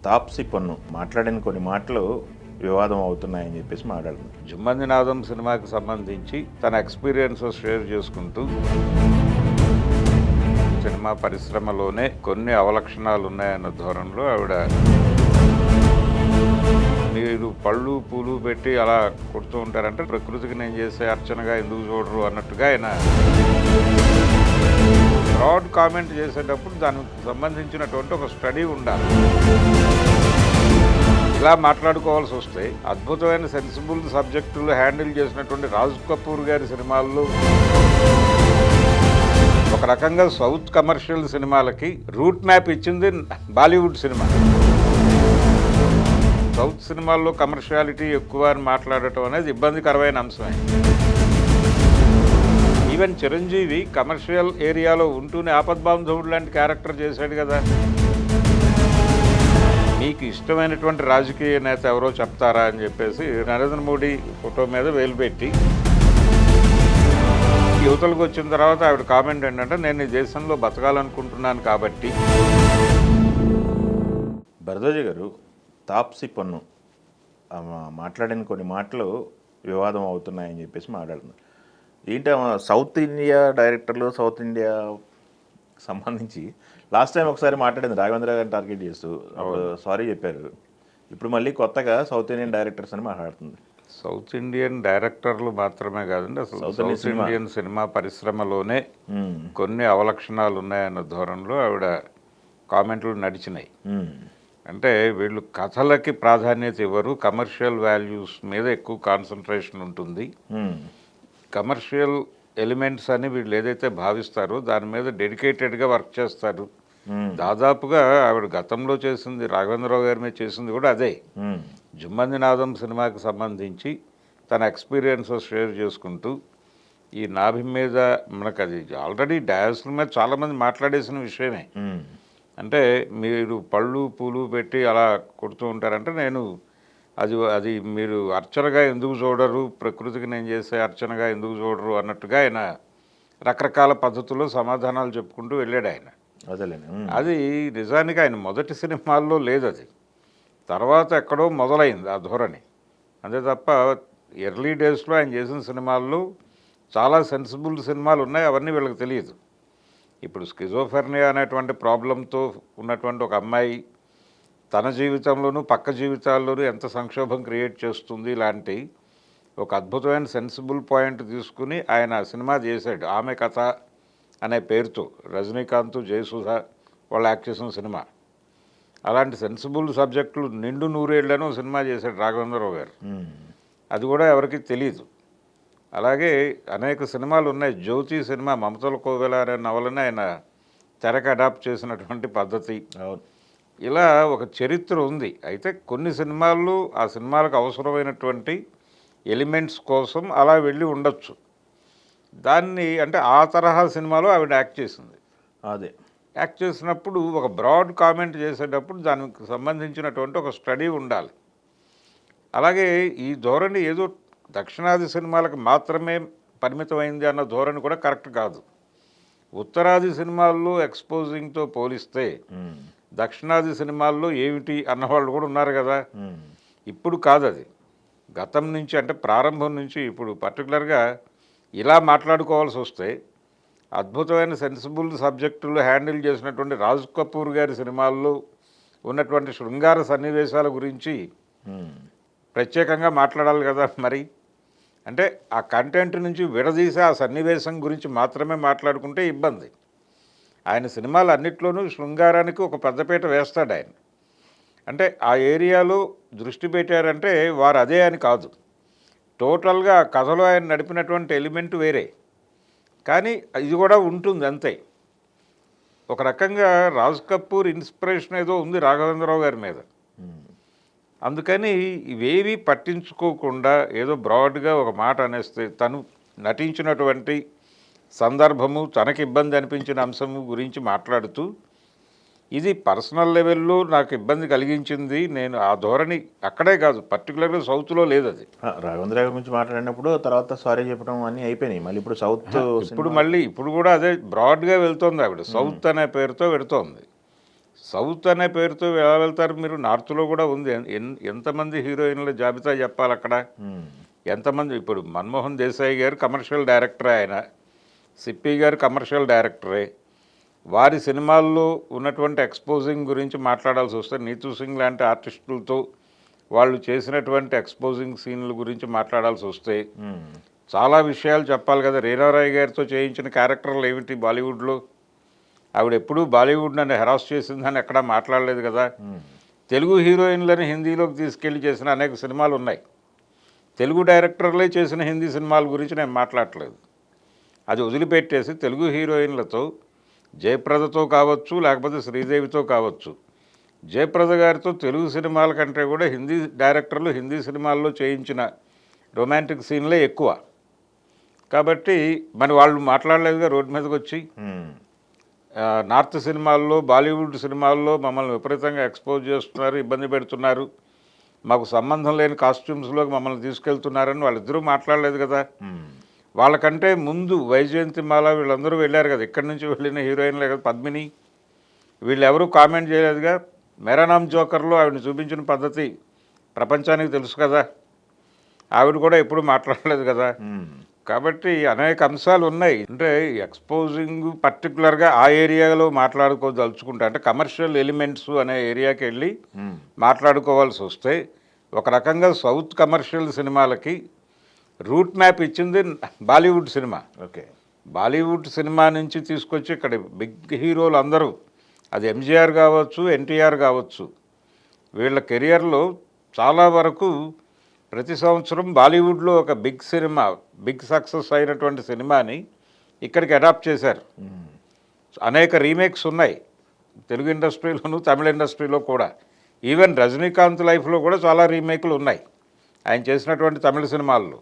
తాప్సీ పన్ను మాట్లాడిన కొన్ని మాటలు వివాదం అవుతున్నాయని చెప్పేసి మాట్లాడుతుంది. జుమ్మందినాథం సినిమాకి సంబంధించి తన ఎక్స్పీరియన్సెస్ షేర్ చేసుకుంటూ సినిమా పరిశ్రమలోనే కొన్ని అవలక్షణాలు ఉన్నాయన్న ధోరణిలో ఆవిడ మీరు పళ్ళు పూలు పెట్టి అలా కొడుతూ ఉంటారంటే ప్రకృతికి నేను చేసే అర్చనగా ఎందుకు చూడరు అన్నట్టుగా ఆయన బ్రాడ్ కామెంట్ చేసేటప్పుడు దానికి సంబంధించినటువంటి ఒక స్టడీ ఉండాలి. ఇలా మాట్లాడుకోవాల్సి వస్తే అద్భుతమైన సెన్సిబుల్ సబ్జెక్టులు హ్యాండిల్ చేసినటువంటి రాజ్ కపూర్ గారి సినిమాల్లో ఒక రకంగా సౌత్ కమర్షియల్ సినిమాలకి రూట్ మ్యాప్ ఇచ్చింది బాలీవుడ్ సినిమా. సౌత్ సినిమాల్లో కమర్షియాలిటీ ఎక్కువ అని మాట్లాడటం అనేది ఇబ్బందికరమైన అంశమే. ఈవెన్ చిరంజీవి కమర్షియల్ ఏరియాలో ఉంటూనే ఆపద్బాంధవుడు లాంటి క్యారెక్టర్ చేశాడు కదా. మీకు ఇష్టమైనటువంటి రాజకీయ నేత ఎవరో చెప్తారా అని చెప్పేసి నరేంద్ర మోడీ ఫోటో మీద వేలు పెట్టి యువతలకు వచ్చిన తర్వాత ఆవిడ కామెంట్ ఏంటంటే, నేను ఈ దేశంలో బతకాలనుకుంటున్నాను కాబట్టి. భరద్వాజ గారు, తాప్సీ పన్ను మాట్లాడిన కొన్ని మాటలు వివాదం అవుతున్నాయని చెప్పేసి మాట్లాడుతుంది. ఏంటి సౌత్ ఇండియా డైరెక్టర్లు, సౌత్ ఇండియా సంబంధించి లాస్ట్ టైం ఒకసారి మాట్లాడింది రాఘవేంద్ర గారిని టార్గెట్ చేస్తూ, సారీ చెప్పారు. ఇప్పుడు మళ్ళీ కొత్తగా సౌత్ ఇండియన్ డైరెక్టర్స్ అని మాట్లాడుతుంది. సౌత్ ఇండియన్ డైరెక్టర్లు మాత్రమే కాదండి, అసలు సౌత్ ఇండియన్ సినిమా పరిశ్రమలోనే కొన్ని అవలక్షణాలు ఉన్నాయన్న ధోరణిలో ఆవిడ కామెంట్లు నడిచినాయి. అంటే వీళ్ళు కథలకి ప్రాధాన్యత ఇవ్వరు, కమర్షియల్ వాల్యూస్ మీద ఎక్కువ కాన్సన్ట్రేషన్ ఉంటుంది. కమర్షియల్ ఎలిమెంట్స్ అని వీళ్ళు ఏదైతే భావిస్తారో దాని మీద డెడికేటెడ్గా వర్క్ చేస్తారు. దాదాపుగా ఆవిడ గతంలో చేసింది, రాఘవేంద్రరావు గారి మీద చేసింది కూడా అదే. జుమ్మందినాథం సినిమాకి సంబంధించి తన ఎక్స్పీరియన్సెస్ షేర్ చేసుకుంటూ ఈ నాభి మీద మనకు అది ఆల్రెడీ డయాస్ల మీద చాలామంది మాట్లాడేసిన విషయమే. అంటే మీరు పళ్ళు పూలు పెట్టి అలా కొడుతూ ఉంటారంటే నేను అది మీరు అర్చనగా ఎందుకు చూడరు, ప్రకృతికి నేను చేసే అర్చనగా ఎందుకు చూడరు అన్నట్టుగా ఆయన రకరకాల పద్ధతుల్లో సమాధానాలు చెప్పుకుంటూ వెళ్ళాడు ఆయన. అది నిజానికి ఆయన మొదటి సినిమాల్లో లేదు, అది తర్వాత ఎక్కడో మొదలైంది ఆ ధోరణి. అంతే తప్ప ఎర్లీ డేస్లో ఆయన చేసిన సినిమాల్లో చాలా సెన్సిబుల్ సినిమాలు ఉన్నాయి, అవన్నీ వీళ్ళకి తెలియదు. ఇప్పుడు స్కిజోఫెర్నియా అనేటువంటి ప్రాబ్లంతో ఉన్నటువంటి ఒక అమ్మాయి తన జీవితంలోనూ పక్క జీవితాల్లోనూ ఎంత సంక్షోభం క్రియేట్ చేస్తుంది ఇలాంటి ఒక అద్భుతమైన సెన్సిబుల్ పాయింట్ తీసుకుని ఆయన సినిమా చేశాడు. ఆమె కథ అనే పేరుతో రజనీకాంత్, జయసుధ వాళ్ళు యాక్ట్ చేసిన సినిమా. అలాంటి సెన్సిబుల్ సబ్జెక్టులు నిండు నూరేళ్లను సినిమా చేశాడు రాఘవేంద్రరావు గారు. అది కూడా ఎవరికి తెలియదు. అలాగే అనేక సినిమాలు ఉన్నాయి. జ్యోతి సినిమా, మమతల కోవెల అనే నవలని ఆయన తెరకు అడాప్ట్ చేసినటువంటి పద్ధతి. ఇలా ఒక చరిత్ర ఉంది. అయితే కొన్ని సినిమాల్లో ఆ సినిమాలకు అవసరమైనటువంటి ఎలిమెంట్స్ కోసం అలా వెళ్ళి ఉండొచ్చు. దాన్ని అంటే ఆ తరహా సినిమాలో ఆవిడ యాక్ట్ చేసింది. అదే యాక్ట్ చేసినప్పుడు ఒక బ్రాడ్ కామెంట్ చేసేటప్పుడు దానికి సంబంధించినటువంటి ఒక స్టడీ ఉండాలి. అలాగే ఈ ధోరణి ఏదో దక్షిణాది సినిమాలకు మాత్రమే పరిమితమైంది అన్న ధోరణి కూడా కరెక్ట్ కాదు. ఉత్తరాది సినిమాల్లో ఎక్స్పోజింగ్తో పోలిస్తే దక్షిణాది సినిమాల్లో ఏమిటి అన్నవాళ్ళు కూడా ఉన్నారు కదా. ఇప్పుడు కాదు, అది గతం నుంచి, అంటే ప్రారంభం నుంచి ఇప్పుడు పర్టికులర్గా ఇలా మాట్లాడుకోవాల్సి వస్తే అద్భుతమైన సెన్సిబుల్ సబ్జెక్టులు హ్యాండిల్ చేసినటువంటి రాజ్ కపూర్ గారి సినిమాల్లో ఉన్నటువంటి శృంగార సన్నివేశాల గురించి ప్రత్యేకంగా మాట్లాడాలి కదా. మరి అంటే ఆ కంటెంట్ నుంచి విడదీసి ఆ సన్నివేశం గురించి మాత్రమే మాట్లాడుకుంటే ఇబ్బంది. ఆయన సినిమాలు అన్నిట్లోనూ శృంగారానికి ఒక పెద్దపీట వేస్తాడు ఆయన. అంటే ఆ ఏరియాలో దృష్టి పెట్టారంటే వారు అదే అని కాదు, టోటల్గా ఆ కథలో ఆయన నడిపినటువంటి ఎలిమెంట్ వేరే, కానీ ఇది కూడా ఉంటుంది అంతే. ఒక రకంగా రాజ్ కపూర్ ఇన్స్పిరేషన్ ఏదో ఉంది రాఘవేంద్రరావు గారి మీద. అందుకని ఇవేవి పట్టించుకోకుండా ఏదో బ్రాడ్గా ఒక మాట అనేస్తే తను నటించినటువంటి సందర్భము, తనకి ఇబ్బంది అనిపించిన అంశము గురించి మాట్లాడుతూ ఇది పర్సనల్ లెవెల్లో నాకు ఇబ్బంది కలిగించింది, నేను ఆ ధోరణి అక్కడే కాదు పర్టికులర్గా సౌత్లో లేదు. అది రాఘవేంద్ర గారి గురించి మాట్లాడినప్పుడు తర్వాత సారీ చెప్పడం అన్నీ అయిపోయినాయి. మళ్ళీ ఇప్పుడు సౌత్ ఇప్పుడు కూడా అదే బ్రాడ్గా వెళ్తోంది ఆవిడ, సౌత్ అనే పేరుతో వెళుతోంది. సౌత్ అనే పేరుతో ఎలా వెళ్తారు మీరు? నార్త్లో కూడా ఉంది. ఎంతమంది హీరోయిన్ల జాబితా చెప్పాలి అక్కడ? ఎంతమంది? ఇప్పుడు మన్మోహన్ దేశాయి గారు కమర్షియల్ డైరెక్టరే, ఆయన సిప్పి గారు కమర్షియల్ డైరెక్టరే. వారి సినిమాల్లో ఉన్నటువంటి ఎక్స్పోజింగ్ గురించి మాట్లాడాల్సి వస్తే నీతూ సింగ్ లాంటి ఆర్టిస్టులతో వాళ్ళు చేసినటువంటి ఎక్స్పోజింగ్ సీన్ల గురించి మాట్లాడాల్సి వస్తే చాలా విషయాలు చెప్పాలి కదా. రీనారాయ్ గారితో చేయించిన క్యారెక్టర్లు ఏమిటి బాలీవుడ్లో? ఆవిడ ఎప్పుడూ బాలీవుడ్ నన్ను హెరాస్ చేసిందని ఎక్కడా మాట్లాడలేదు కదా. తెలుగు హీరోయిన్లని హిందీలోకి తీసుకెళ్ళి చేసిన అనేక సినిమాలు ఉన్నాయి. తెలుగు డైరెక్టర్లే చేసిన హిందీ సినిమాల గురించి నేను మాట్లాడట్లేదు. అది వదిలిపెట్టేసి తెలుగు హీరోయిన్లతో జయప్రదతో కావచ్చు, లేకపోతే శ్రీదేవితో కావచ్చు, జయప్రద గారితో తెలుగు సినిమాల కంటే కూడా హిందీ డైరెక్టర్లు హిందీ సినిమాల్లో చేయించిన రొమాంటిక్ సీన్లే ఎక్కువ. కాబట్టి మరి వాళ్ళు మాట్లాడలేదుగా రోడ్డు మీదకి వచ్చి. నార్త్ సినిమాల్లో, బాలీవుడ్ సినిమాల్లో మమ్మల్ని విపరీతంగా ఎక్స్పోజ్ చేస్తున్నారు, ఇబ్బంది పెడుతున్నారు, మాకు సంబంధం లేని కాస్ట్యూమ్స్లోకి మమ్మల్ని తీసుకెళ్తున్నారని వాళ్ళిద్దరూ మాట్లాడలేదు కదా. వాళ్ళకంటే ముందు వైజయంతిమాల వీళ్ళందరూ వెళ్ళారు కదా, ఇక్కడి నుంచి వెళ్ళిన హీరోయిన్లే కదా. పద్మిని వీళ్ళు ఎవరూ కామెంట్ చేయలేదుగా. మెరానామ్ జోకర్లో ఆవిడని చూపించిన పద్ధతి ప్రపంచానికి తెలుసు కదా, ఆవిడ కూడా ఎప్పుడు మాట్లాడలేదు కదా. కాబట్టి అనేక అంశాలు ఉన్నాయి. అంటే ఎక్స్పోజింగ్ పర్టికులర్గా ఆ ఏరియాలో మాట్లాడుకోదలుచుకుంటా, అంటే కమర్షియల్ ఎలిమెంట్స్ అనే ఏరియాకి వెళ్ళి మాట్లాడుకోవాల్సి వస్తే ఒక రకంగా సౌత్ కమర్షియల్ సినిమాలకి రూట్ మ్యాప్ ఇచ్చింది Bollywood cinema. Okay, Bollywood cinema నుంచి తీసుకొచ్చి ఇక్కడ బిగ్ హీరోలు అందరూ, అది ఎంజీఆర్ కావచ్చు, ఎన్టీఆర్ కావచ్చు, వీళ్ళ కెరియర్లో చాలా వరకు ప్రతి సంవత్సరం బాలీవుడ్లో ఒక బిగ్ సినిమా, బిగ్ సక్సెస్ అయినటువంటి సినిమాని ఇక్కడికి అడాప్ట్ చేశారు. అనేక రీమేక్స్ ఉన్నాయి తెలుగు ఇండస్ట్రీలోను, తమిళ ఇండస్ట్రీలో కూడా. ఈవెన్ రజనీకాంత్ లైఫ్లో కూడా చాలా రీమేక్లు ఉన్నాయి ఆయన చేసినటువంటి తమిళ సినిమాల్లో.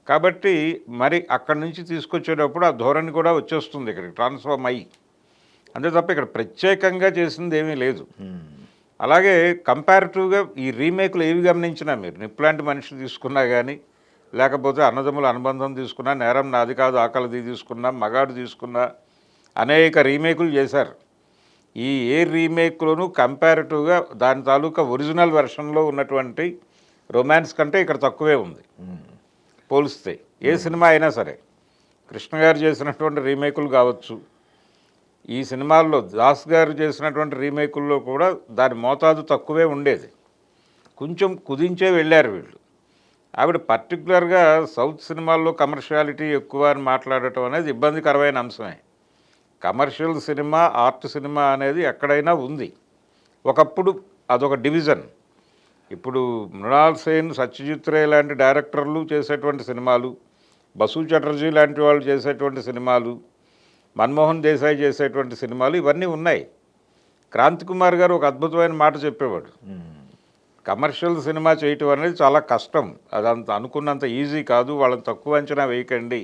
కాబట్టి మరి అక్కడి నుంచి తీసుకొచ్చేటప్పుడు ఆ ధోరణి కూడా వచ్చేస్తుంది ఇక్కడికి ట్రాన్స్ఫార్మ్ అయ్యి. అంతే తప్ప ఇక్కడ ప్రత్యేకంగా చేసింది ఏమీ లేదు. అలాగే కంపారిటివ్గా ఈ రీమేక్లు ఏవి గమనించినా మీరు, నిప్పులాంటి మనిషి తీసుకున్నా కానీ, లేకపోతే అన్నదమ్ముల అనుబంధం తీసుకున్నా, నేరం నాది కాదు ఆకలిది తీసుకున్నా, మగాడు తీసుకున్నా, అనేక రీమేకులు చేశారు. ఈ ఏ రీమేక్లోనూ కంపారిటివ్గా దాని తాలూకా ఒరిజినల్ వెర్షన్లో ఉన్నటువంటి రొమాన్స్ కంటే ఇక్కడ తక్కువే ఉంది పోలిస్తే. ఏ సినిమా అయినా సరే, కృష్ణ గారు చేసినటువంటి రీమేకులు కావచ్చు, ఈ సినిమాల్లో దాస్ గారు చేసినటువంటి రీమేకుల్లో కూడా దాని మోతాదు తక్కువే ఉండేది. కొంచెం కుదించే వెళ్ళారు వీళ్ళు. ఆవిడ పర్టికులర్గా సౌత్ సినిమాల్లో కమర్షియాలిటీ ఎక్కువ అని మాట్లాడటం అనేది ఇబ్బందికరమైన అంశమే. కమర్షియల్ సినిమా, ఆర్ట్ సినిమా అనేది ఎక్కడైనా ఉంది. ఒకప్పుడు అదొక డివిజన్. ఇప్పుడు మృణాల్ సేన్, సత్యజిత్ రే లాంటి డైరెక్టర్లు చేసేటువంటి సినిమాలు, బసు చటర్జీ లాంటి వాళ్ళు చేసేటువంటి సినిమాలు, మన్మోహన్ దేశాయ్ చేసేటువంటి సినిమాలు, ఇవన్నీ ఉన్నాయి. క్రాంతి కుమార్ గారు ఒక అద్భుతమైన మాట చెప్పేవాడు, కమర్షియల్ సినిమా చేయటం అనేది చాలా కష్టం, అదంత అనుకున్నంత ఈజీ కాదు, వాళ్ళని తక్కువ అంచనా వేయకండి.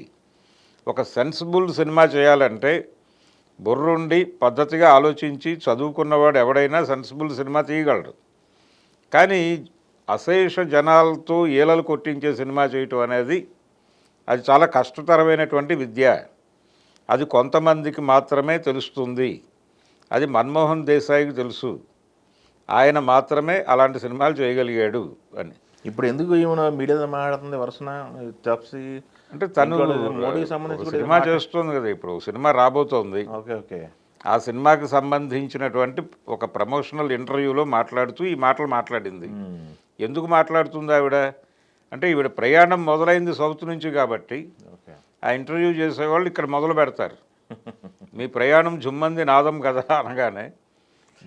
ఒక సెన్సిబుల్ సినిమా చేయాలంటే బుర్రుండి పద్ధతిగా ఆలోచించి చదువుకున్నవాడు ఎవడైనా సెన్సిబుల్ సినిమా తీయగలడు. కానీ అశేష జనాలతో ఈలలు కొట్టించే సినిమా చేయటం అనేది అది చాలా కష్టతరమైనటువంటి విద్య. అది కొంతమందికి మాత్రమే తెలుస్తుంది. అది మన్మోహన్ దేశాయికి తెలుసు, ఆయన మాత్రమే అలాంటి సినిమాలు చేయగలిగాడు అని. ఇప్పుడు ఎందుకు ఏమైనా మీడియా మాట్లాడుతుంది వరుసన తాప్సీ? అంటే తను మోడీకి సంబంధించి సినిమా చేస్తుంది కదా, ఇప్పుడు సినిమా రాబోతోంది. ఓకే ఓకే, ఆ సినిమాకి సంబంధించినటువంటి ఒక ప్రమోషనల్ ఇంటర్వ్యూలో మాట్లాడుతూ ఈ మాటలు మాట్లాడింది. ఎందుకు మాట్లాడుతుంది ఆవిడ అంటే, ఈవిడ ప్రయాణం మొదలైంది సౌత్ నుంచి కాబట్టి ఆ ఇంటర్వ్యూ చేసేవాళ్ళు ఇక్కడ మొదలు పెడతారు. మీ ప్రయాణం జుమ్మంది నాదం కదా అనగానే,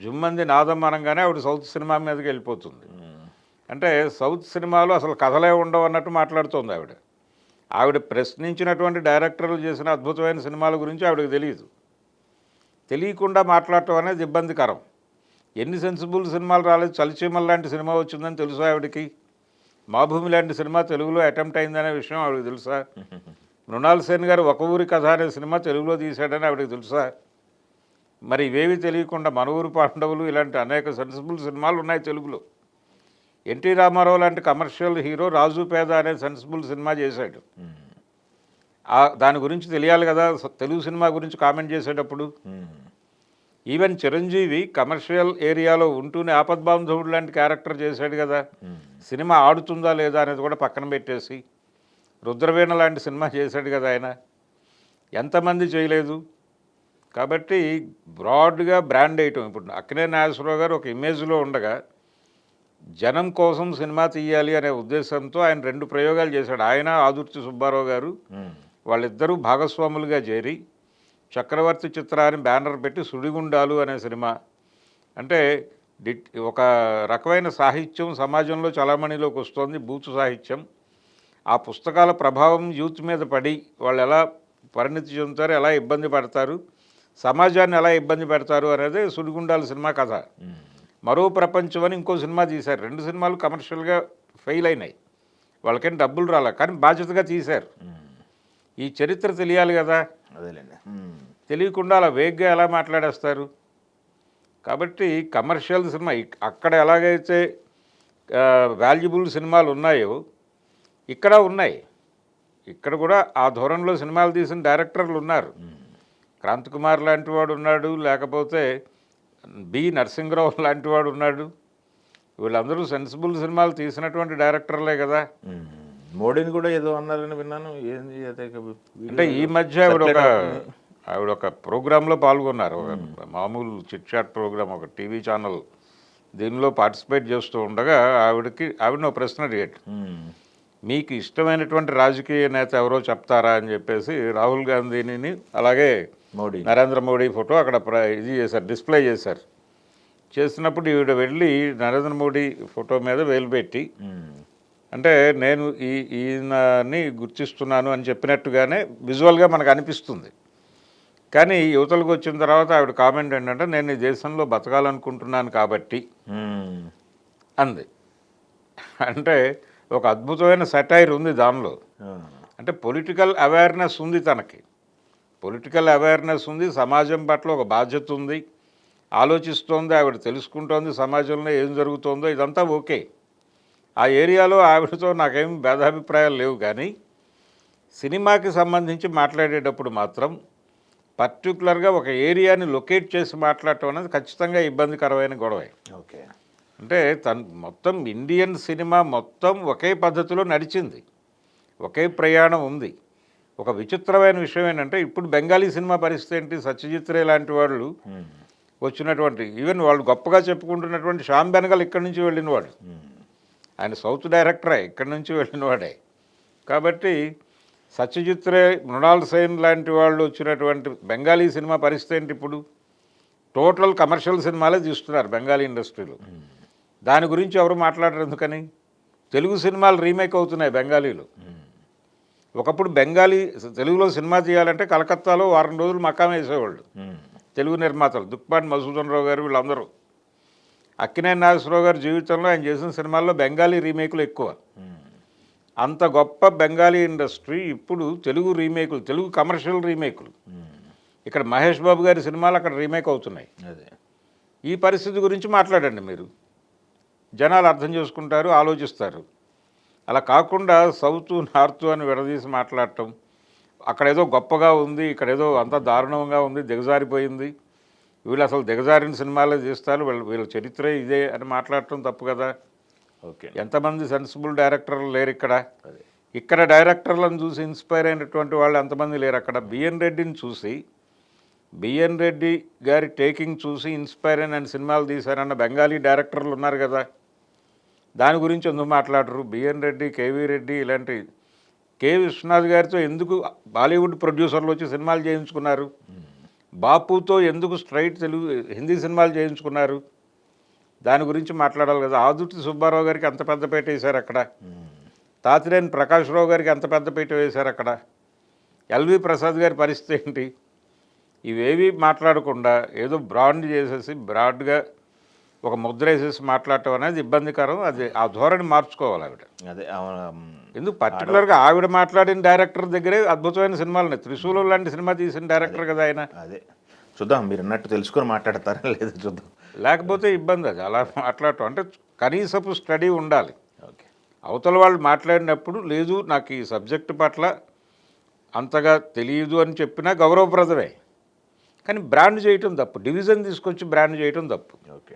జుమ్మంది నాదం అనగానే ఆవిడ సౌత్ సినిమా మీదకి వెళ్ళిపోతుంది. అంటే సౌత్ సినిమాలో అసలు కథలే ఉండవు అన్నట్టు మాట్లాడుతుంది ఆవిడ. ఆవిడ ప్రశ్నించినటువంటి డైరెక్టర్లు చేసిన అద్భుతమైన సినిమాల గురించి ఆవిడకి తెలియదు. తెలియకుండా మాట్లాడటం అనేది ఇబ్బందికరం. ఎన్ని సెన్సిబుల్ సినిమాలు రాలేదు, చలిచీమల్ లాంటి సినిమా వచ్చిందని తెలుసా ఆవిడకి? మాభూమి లాంటి సినిమా తెలుగులో అటెంప్ట్ అయిందనే విషయం ఆవిడకి తెలుసా? మృణాల్ సేన్ గారు ఒక ఊరి కథ అనే సినిమా తెలుగులో తీశాడని ఆవిడకి తెలుసా? మరి ఇవేవి తెలియకుండా మన ఊరు పాండవులు ఇలాంటి అనేక సెన్సిబుల్ సినిమాలు ఉన్నాయి తెలుగులో. ఎన్టీ రామారావు లాంటి కమర్షియల్ హీరో రాజు పేద అనే సెన్సిబుల్ సినిమా చేశాడు. దాని గురించి తెలియాలి కదా తెలుగు సినిమా గురించి కామెంట్ చేసేటప్పుడు. ఈవెన్ చిరంజీవి కమర్షియల్ ఏరియాలో ఉంటూనే ఆపద్బాంధవుడు లాంటి క్యారెక్టర్ చేశాడు కదా, సినిమా ఆడుతుందా లేదా అనేది కూడా పక్కన పెట్టేసి రుద్రవీణ లాంటి సినిమా చేశాడు కదా ఆయన, ఎంతమంది చేయలేదు. కాబట్టి బ్రాడ్గా బ్రాండ్ వేయటం, ఇప్పుడు అక్కినేని నాగేశ్వరరావు గారు ఒక ఇమేజ్లో ఉండగా జనం కోసం సినిమా తీయాలి అనే ఉద్దేశంతో ఆయన 2 ప్రయోగాలు చేశాడు. ఆయన ఆదుర్తి సుబ్బారావు గారు వాళ్ళిద్దరూ భాగస్వాములుగా చేరి చక్రవర్తి చిత్రాన్ని బ్యానర్ పెట్టి సుడిగుండాలు అనే సినిమా, అంటే ఒక రకమైన సాహిత్యం సమాజంలో చలామణిలోకి వస్తుంది, బూతు సాహిత్యం. ఆ పుస్తకాల ప్రభావం యూత్ మీద పడి వాళ్ళు ఎలా పరిణితి చెందుతారు, ఎలా ఇబ్బంది పడతారు, సమాజాన్ని ఎలా ఇబ్బంది పెడతారు అనేది సుడిగుండాల సినిమా కథ. మరో ప్రపంచం అని ఇంకో సినిమా తీశారు. 2 సినిమాలు కమర్షియల్గా ఫెయిల్ అయినాయి, వాళ్ళకేం డబ్బులు రాలే, కానీ బాధ్యతగా తీశారు. ఈ చరిత్ర తెలియాలి కదా, అదేలేండి. తెలియకుండా అలా వేగ్గా ఎలా మాట్లాడేస్తారు. కాబట్టి కమర్షియల్ సినిమా అక్కడ ఎలాగైతే వాల్యుబుల్ సినిమాలు ఉన్నాయో ఇక్కడ ఉన్నాయి. ఇక్కడ కూడా ఆ ధోరణిలో సినిమాలు తీసిన డైరెక్టర్లు ఉన్నారు. క్రాంతికుమార్ లాంటి వాడు ఉన్నాడు, లేకపోతే బి నరసింహరావు లాంటి వాడు ఉన్నాడు. వీళ్ళందరూ సెన్సిబుల్ సినిమాలు తీసినటువంటి డైరెక్టర్లే కదా. మోడీని కూడా ఏదో అన్నారని విన్నాను. ఏంది అంటే ఈ మధ్య ఆవిడ ఒక ప్రోగ్రాంలో పాల్గొన్నారు, ఒక మామూలు చిట్ చాట్ ప్రోగ్రామ్, ఒక టీవీ ఛానల్, దీనిలో పార్టిసిపేట్ చేస్తూ ఉండగా ఆవిడని ఒక ప్రశ్న అడిగాడు, మీకు ఇష్టమైనటువంటి రాజకీయ నేత ఎవరో చెప్తారా అని చెప్పేసి రాహుల్ గాంధీని అలాగే నరేంద్ర మోడీ ఫోటో అక్కడ ఇది చేశారు, డిస్ప్లే చేశారు. చేసినప్పుడు ఈవిడ వెళ్ళి నరేంద్ర మోడీ ఫోటో మీద వేలు పెట్టి, అంటే నేను ఈయనని గుర్తిస్తున్నాను అని చెప్పినట్టుగానే విజువల్గా మనకు అనిపిస్తుంది. కానీ యువతలకు వచ్చిన తర్వాత ఆవిడ కామెంట్ ఏంటంటే, నేను ఈ దేశంలో బతకాలనుకుంటున్నాను కాబట్టి అంది. అంటే ఒక అద్భుతమైన సెటైర్ ఉంది దానిలో. అంటే పొలిటికల్ అవేర్నెస్ ఉంది, తనకి పొలిటికల్ అవేర్నెస్ ఉంది, సమాజం పట్ల ఒక బాధ్యత ఉంది, ఆలోచిస్తోంది, ఆవిడ తెలుసుకుంటోంది సమాజంలో ఏం జరుగుతోందో, ఇదంతా ఓకే. ఆ ఏరియాలో ఆవిడతో నాకేం భేదాభిప్రాయాలు లేవు. కానీ సినిమాకి సంబంధించి మాట్లాడేటప్పుడు మాత్రం పర్టికులర్గా ఒక ఏరియాని లొకేట్ చేసి మాట్లాడటం అనేది ఖచ్చితంగా ఇబ్బందికరమైన గొడవే. ఓకే, అంటే మొత్తం ఇండియన్ సినిమా మొత్తం ఒకే పద్ధతిలో నడిచింది, ఒకే ప్రయాణం ఉంది. ఒక విచిత్రమైన విషయం ఏంటంటే, ఇప్పుడు బెంగాలీ సినిమా పరిస్థితి ఏంటి? సత్యజిత్ రే లాంటి వాళ్ళు వచ్చినటువంటి, ఈవెన్ వాళ్ళు గొప్పగా చెప్పుకుంటున్నటువంటి శ్యామ్ బెనగల్ ఇక్కడి నుంచి వెళ్ళినవాడు, ఆయన సౌత్ డైరెక్టరే, ఇక్కడి నుంచి వెళ్ళినవాడే. కాబట్టి సత్యజిత్ రే, మృణాల్ సేన్ లాంటి వాళ్ళు వచ్చినటువంటి బెంగాలీ సినిమా పరిస్థితి ఏంటి? ఇప్పుడు టోటల్ కమర్షియల్ సినిమాలే తీస్తున్నారు బెంగాలీ ఇండస్ట్రీలో. దాని గురించి ఎవరు మాట్లాడరు. ఎందుకని? తెలుగు సినిమాలు రీమేక్ అవుతున్నాయి బెంగాలీలో. ఒకప్పుడు బెంగాలీ తెలుగులో సినిమా తీయాలంటే కలకత్తాలో వారం రోజులు మకాం వేసేవాళ్ళు తెలుగు నిర్మాతలు, దుక్పాటి మధుసూదన్ రావు గారు, వీళ్ళందరూ. అక్కినేని నాగేశ్వరరావు గారి జీవితంలో ఆయన చేసిన సినిమాల్లో బెంగాలీ రీమేకులు ఎక్కువ. అంత గొప్ప బెంగాలీ ఇండస్ట్రీ ఇప్పుడు తెలుగు రీమేకులు, తెలుగు కమర్షియల్ రీమేకులు. ఇక్కడ మహేష్ బాబు గారి సినిమాలు అక్కడ రీమేక్ అవుతున్నాయి. ఈ పరిస్థితి గురించి మాట్లాడండి మీరు, జనాలు అర్థం చేసుకుంటారు, ఆలోచిస్తారు. అలా కాకుండా సౌత్ నార్త్ అని విడదీసి మాట్లాడటం, అక్కడ ఏదో గొప్పగా ఉంది, ఇక్కడ ఏదో అంత దారుణంగా ఉంది, దిగజారిపోయింది, వీళ్ళు అసలు దిగజారిన సినిమాలే తీస్తారు, వీళ్ళ చరిత్రే ఇదే అని మాట్లాడటం తప్పు కదా. ఓకే, ఎంతమంది సెన్సిబుల్ డైరెక్టర్లు లేరు ఇక్కడ? ఇక్కడ డైరెక్టర్లను చూసి ఇన్స్పైర్ అయినటువంటి వాళ్ళు ఎంతమంది లేరు అక్కడ? బిఎన్ రెడ్డిని చూసి, బిఎన్ రెడ్డి గారి టేకింగ్ చూసి ఇన్స్పైర్ అయిన సినిమాలు తీశారన్న బెంగాలీ డైరెక్టర్లు ఉన్నారు కదా. దాని గురించి ఎందుకు మాట్లాడరు? బిఎన్ రెడ్డి, కేవీ రెడ్డి ఇలాంటి, కె విశ్వనాథ్ గారితో ఎందుకు బాలీవుడ్ ప్రొడ్యూసర్లు వచ్చి సినిమాలు చేయించుకున్నారు? బాపుతో ఎందుకు స్ట్రైట్ తెలుగు హిందీ సినిమాలు చేయించుకున్నారు? దాని గురించి మాట్లాడాలి కదా. ఆదుర్తి సుబ్బారావు గారికి అంత పెద్దపేట వేశారు అక్కడ, తాతినేని ప్రకాశ్రావు గారికి అంత పెద్దపేట వేశారు అక్కడ, ఎల్వి ప్రసాద్ గారి పరిస్థితి ఏంటి? ఇవేవి మాట్లాడకుండా ఏదో బ్రాండ్ చేసేసి బ్రాడ్గా ఒక ముద్ర వేసేసి మాట్లాడటం అనేది ఇబ్బందికరం. అది ఆ ధోరణి మార్చుకోవాలి ఆవిడ. అదే ఎందుకు పర్టికులర్గా ఆవిడ మాట్లాడిన డైరెక్టర్ దగ్గరే అద్భుతమైన సినిమాలు ఉన్నాయి. త్రిశూలం లాంటి సినిమా తీసిన డైరెక్టర్ కదా ఆయన. అదే చూద్దాం, మీరు అన్నట్టు తెలుసుకొని మాట్లాడతారా లేదు చూద్దాం. లేకపోతే ఇబ్బంది. అది అలా మాట్లాడటం అంటే కనీసపు స్టడీ ఉండాలి. ఓకే, అవతల వాళ్ళు మాట్లాడినప్పుడు లేదు నాకు ఈ సబ్జెక్టు పట్ల అంతగా తెలియదు అని చెప్పినా గౌరవప్రదమే. కానీ బ్రాండ్ చేయటం తప్పు, డివిజన్ తీసుకొచ్చి బ్రాండ్ చేయటం తప్పు. ఓకే.